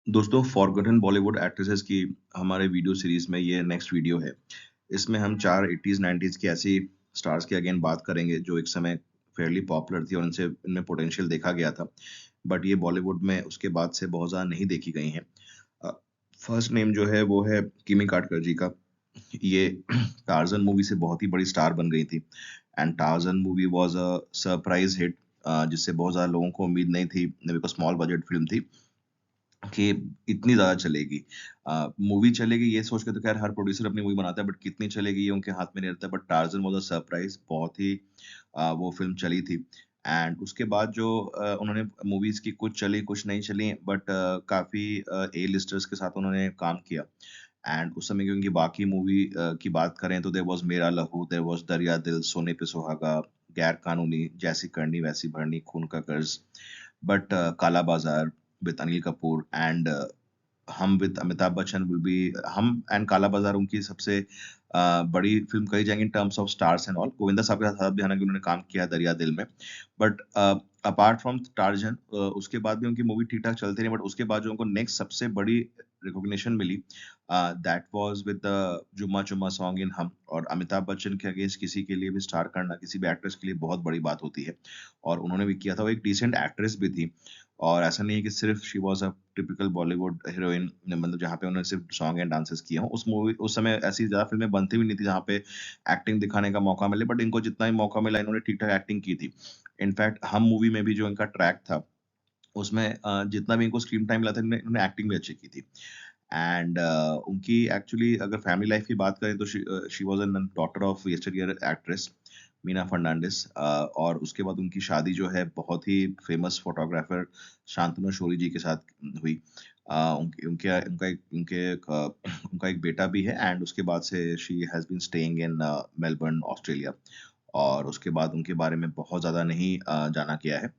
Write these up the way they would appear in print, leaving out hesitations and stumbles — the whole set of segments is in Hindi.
दोस्तों फॉरगॉटन बॉलीवुड एक्ट्रेसेस की हमारे वीडियो सीरीज में ये नेक्स्ट वीडियो है। इसमें हम 4 80s 90s की ऐसी स्टार्स की अगेन बात करेंगे जो एक समय फेयरली पॉपुलर थी और इनसे इनमें पोटेंशियल देखा गया था। बट ये बॉलीवुड में उसके बाद से बहुत ज़्यादा नहीं देखी गई हैं। अ, फर्स्ट नेम जो है वो है किमी काटकर जी का। ये टार्ज़न मूवी से बहुत ही बड़ी स्टार बन गई थी and Tarzan movie was a surprise hit जिससे बहुत ज़्यादा लोगों को उम्मीद नहीं थी बिकॉज़ स्मॉल बजट फ़िल्म थी। कि इतनी ज़्यादा चलेगी। मूवी चलेगी ये सोच के तो ख़ैर हर प्रोड्यूसर अपनी मूवी बनाता है बट कितनी चलेगी ये उनके हाथ में नहीं रहता but Tarzan was a surprise बहुत ही वो फ़िल्म चली थी एंड उसके बाद जो उन्होंने मूवीज़ की कुछ चली, कुछ नहीं चली बट काफ़ी ए लिस्टर्स के साथ उन्होंने काम किया एंड उस समय की उनकी बाकी मूवी की बात करें तो देयर वाज़ मेरा लहू, देयर वाज़ दरिया दिल, सोने पे सुहागा, गैर कानूनी, जैसी करनी वैसी भरनी, खून का कर्ज़, बट काला बाज़ार विथ अनिल कपूर एंड हम with Amitabh Bachchan will be हम एंड काला बाज़ार उनकी सबसे बड़ी फ़िल्म कही जाएँगी in terms of stars and all. Govinda साहब के साथ भी हालाँकि उन्होंने काम किया है दरिया दिल में। बट अपार्ट फ्रॉम टार्ज़न उसके बाद भी उनकी मूवी ठीक-ठाक चलती रही बट उसके बाद जो उनको नेक्स्ट सबसे बड़ी रिकॉग्निशन मिली that was with the Jumma Jumma song in हम और अमिताभ बच्चन के अगेंस्ट किसी के लिए भी स्टार करना किसी भी एक्ट्रेस के लिए बहुत बड़ी बात होती है। और उन्होंने भी किया था, वो एक डिसेंट एक्ट्रेस भी थी। और ऐसा नहीं है कि सिर्फ़ she was a typical Bollywood heroine मतलब जहाँ पे उन्होंने सिर्फ़ सॉन्ग एंड डांसेस किए हों। उस समय ऐसी ज़्यादा फ़िल्में बनती भी नहीं थी जहाँ पे एक्टिंग दिखाने का मौका मिले, बट इनको जितना भी मौका मिला इन्होंने ठीक-ठाक एक्टिंग की थी। इनफैक्ट हम मूवी में भी जो इनका ट्रैक था, उसमें जितना भी इनको स्क्रीन टाइम मिला था इन्होंने एक्टिंग भी अच्छी की थी। एंड उनकी एक्चुअली अगर फैमिली लाइफ़ की बात करें तो she was an daughter of yesteryear actress Meena Fernandes और उसके बाद उनकी शादी जो है बहुत ही फेमस फोटोग्राफर शांतनु शोरी जी के साथ हुई। उनके उनके उनका एक बेटा भी है एंड उसके बाद से she has been staying in Melbourne, Australia और उसके बाद उनके बारे में बहुत ज़्यादा नहीं जाना गया है।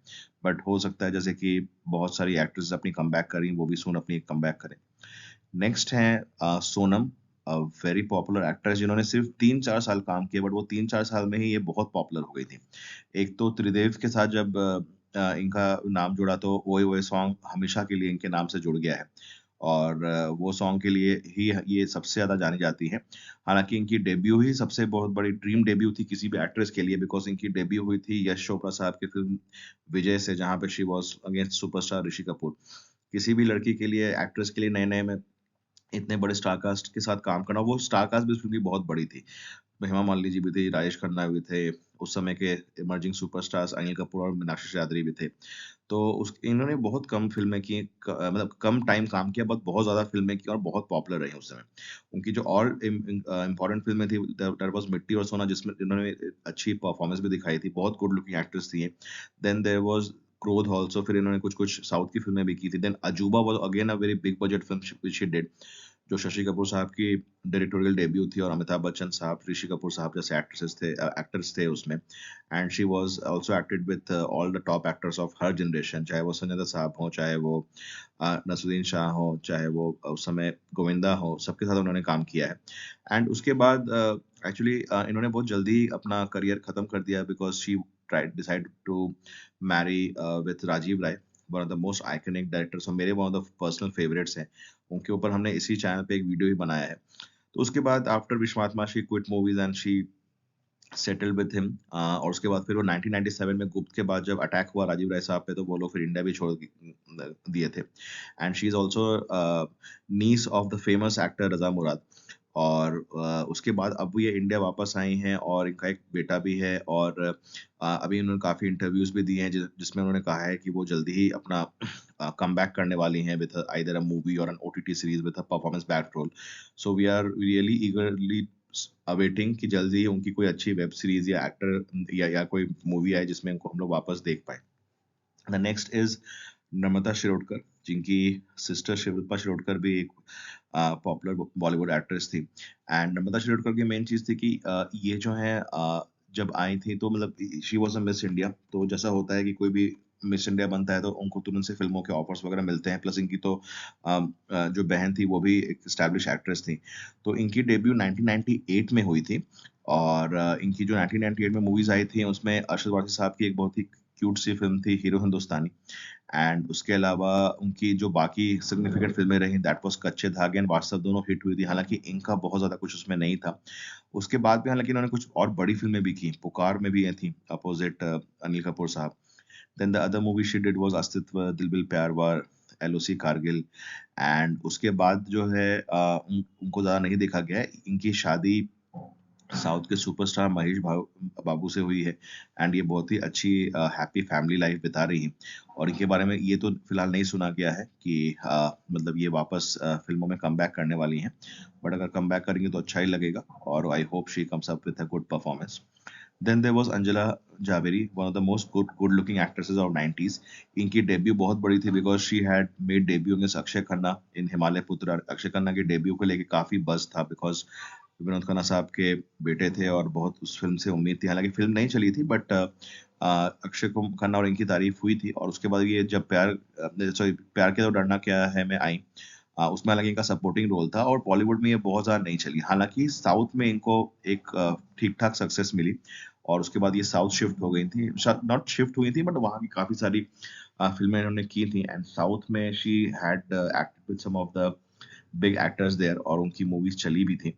बट हो सकता है जैसे कि बहुत सारी एक्ट्रेस अपनी कमबैक कर रही हैं, वो भी सून अपनी कमबैक करें। नेक्स्ट हैं सोनम, वेरी पॉपुलर एक्ट्रेस जिन्होंने सिर्फ 3-4 साल काम किया बट वो 3-4 साल में ही ये बहुत पॉपुलर हो गई थी। एक तो त्रिदेव के साथ जब इनका नाम जुड़ा तो ओए ओए सॉन्ग हमेशा के लिए इनके नाम से जुड़ गया है और वो सॉन्ग के लिए ही ये सबसे ज़्यादा जानी जाती हैं। हालाँकि इनकी डेब्यू ही सबसे बहुत बड़ी ड्रीम डेब्यू थी किसी भी एक्ट्रेस के लिए बिकॉज़ इनकी डेब्यू हुई थी यश चोपड़ा साहब की फ़िल्म विजय से जहाँ पे she was against superstar Rishi Kapoor. किसी भी लड़की के लिए एक्ट्रेस के लिए नए-नए में इतने बड़े स्टार कास्ट के साथ काम करना, वो स्टार कास्ट भी उस फ़िल्म की बहुत बड़ी थी। हेमा मालिनी जी भी थी, राजेश खन्ना भी थे, उस समय के इमर्जिंग सुपरस्टार्स अनिल कपूर और मीनाक्षी सादरी भी थे। तो उस इन्होंने बहुत कम फ़िल्में की मतलब कम टाइम काम किया बट बहुत ज़्यादा फ़िल्में की और बहुत पॉपुलर रही उस समय। उनकी जो और इम्पोर्टेंट फ़िल्में थी दैट वाज़ मिट्टी और सोना जिसमें इन्होंने अच्छी परफ़ॉर्मेंस भी दिखाई थी, बहुत गुड लुकिंग एक्ट्रेस थी ये। देन देयर वाज़ क्रोध ऑल्सो फिर इन्होंने कुछ-कुछ साउथ की फ़िल्में भी की थी। देन अजूबा was again a very big budget film which she did जो शशि कपूर साहब की डायरेक्टोरियल डेब्यू थी और अमिताभ बच्चन साहब, ऋषि कपूर साहब जैसे एक्टर्स थे उसमें and she was also acted with all the top actors of her generation चाहे वो संजय दत्त साहब हों, चाहे वो नसरुद्दीन शाह हों, चाहे वो उस समय गोविंदा हो, सबके साथ उन्होंने काम किया है। एंड उसके बाद एक्चुअली इन्होंने बहुत जल्दी अपना करियर खत्म कर दिया because she decided to marry with Rajiv Rai, one of the most iconic directors और मेरे one of the personal favourites हैं। उनके ऊपर हमने इसी चैनल पे एक वीडियो भी बनाया है। तो उसके बाद after Vishwatma she quit movies and she settled with him और उसके बाद फिर वो 1997 में गुप्त के बाद जब अटैक हुआ राजीव राय साहब पे तो वो लोग फिर इंडिया भी छोड़ दिए थे। And she is also niece of the famous actor Raza Murad और उसके बाद अब ये इंडिया वापस आई हैं और इनका एक बेटा भी है और अभी उन्होंने काफ़ी इंटरव्यूज़ भी दिए हैं जिसमें उन्होंने कहा है कि वो जल्दी ही अपना कमबैक करने वाली हैं विथ आइदर अ मूवी और an OTT series with a performance backed role. So we are really eagerly awaiting कि जल्दी ही उनकी कोई अच्छी वेब सीरीज़ या एक्टर या कोई मूवी आए जिसमें उनको हम लोग वापस देख पाएँ। द नेक्स्ट इज़ नम्रता शिरोडकर, जिनकी सिस्टर शिल्पा शिरोडकर भी एक पॉपुलर बॉलीवुड एक्ट्रेस थी एंड नम्रता शिरोडकर की मेन चीज़ थी कि ये जो है जब आई थी तो मतलब she was a miss India तो जैसा होता है कि कोई भी मिस इंडिया बनता है तो उनको तुरंत से फ़िल्मों के ऑफ़र्स वगैरह मिलते हैं प्लस इनकी तो जो बहन थी वो भी एक एस्टेब्लिश एक्ट्रेस थी। तो इनकी डेब्यू 1998 में हुई थी और इनकी जो 1998 में मूवीज़ आई थी उसमें अरशद वारसी साहब की एक बहुत ही क्यूट सी फ़िल्म थी हीरो हिंदुस्तानी एंड उसके अलावा उनकी जो बाकी सिग्निफिकेंट फ़िल्में रहीं दैट वाज़ कच्चे धागे एंड वास्तव, दोनों हिट हुई थी, हालाँकि इनका बहुत ज़्यादा कुछ उसमें नहीं था। उसके बाद भी हालाँकि इन्होंने कुछ और बड़ी फ़िल्में भी की, पुकार में भी ये थी अपोज़िट अनिल कपूर साहब। Then the other movie she did was Astitva, Dil will प्यार वार, एलओसी कारगिल एंड उसके बाद जो है उनको ज़्यादा नहीं देखा गया है। इनकी शादी साउथ के सुपरस्टार महेश बाबू से हुई है एंड ये बहुत ही अच्छी हैप्पी फैमिली लाइफ बिता रही हैं और इनके बारे में ये तो फिलहाल नहीं सुना गया है कि मतलब ये वापस फिल्मों में कमबैक करने वाली हैं, बट अगर कमबैक करेंगे तो अच्छा ही लगेगा और I hope she comes up with a good performance. Then there was Anjana Zaveri, one of the most good looking actresses of 90s। इनकी डेब्यू बहुत बड़ी थी because she had made debut against Akshaye Khanna in Himalay Putra. Akshaye Khanna की डेब्यू को लेके काफी बज़ था बिकॉज विनोद खन्ना साहब के बेटे थे और बहुत उस फ़िल्म से उम्मीद थी। हालाँकि फ़िल्म नहीं चली थी बट अक्षय खन्ना और इनकी तारीफ़ हुई थी और उसके बाद ये जब प्यार किया तो डरना क्या है में आई, उसमें हालाँकि इनका सपोर्टिंग रोल था और बॉलीवुड में ये बहुत ज़्यादा नहीं चली। हालाँकि साउथ में इनको एक ठीक-ठाक सक्सेस मिली और उसके बाद ये साउथ शिफ्ट हो गई थी। नॉट शिफ्ट हुई थी बट वहाँ की काफ़ी सारी फ़िल्में इन्होंने की थी एंड साउथ में she had acted with some of the big actors there और उनकी मूवीज़ चली भी थी।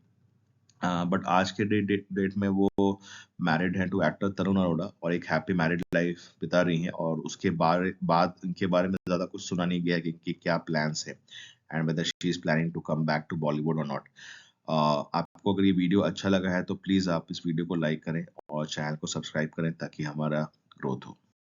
बट आज के डेट में वो मैरिड हैं टू एक्टर तरुण अरोड़ा और एक हैप्पी मैरिड लाइफ बिता रही हैं और उसके बाद इनके बारे में ज़्यादा कुछ सुना नहीं गया कि इनके क्या प्लान्स हैं and whether she is planning to come back to Bollywood और नॉट। आपको अगर ये वीडियो अच्छा लगा है तो प्लीज़ आप इस वीडियो को लाइक करें और चैनल को सब्सक्राइब करें ताकि हमारा ग्रोथ हो।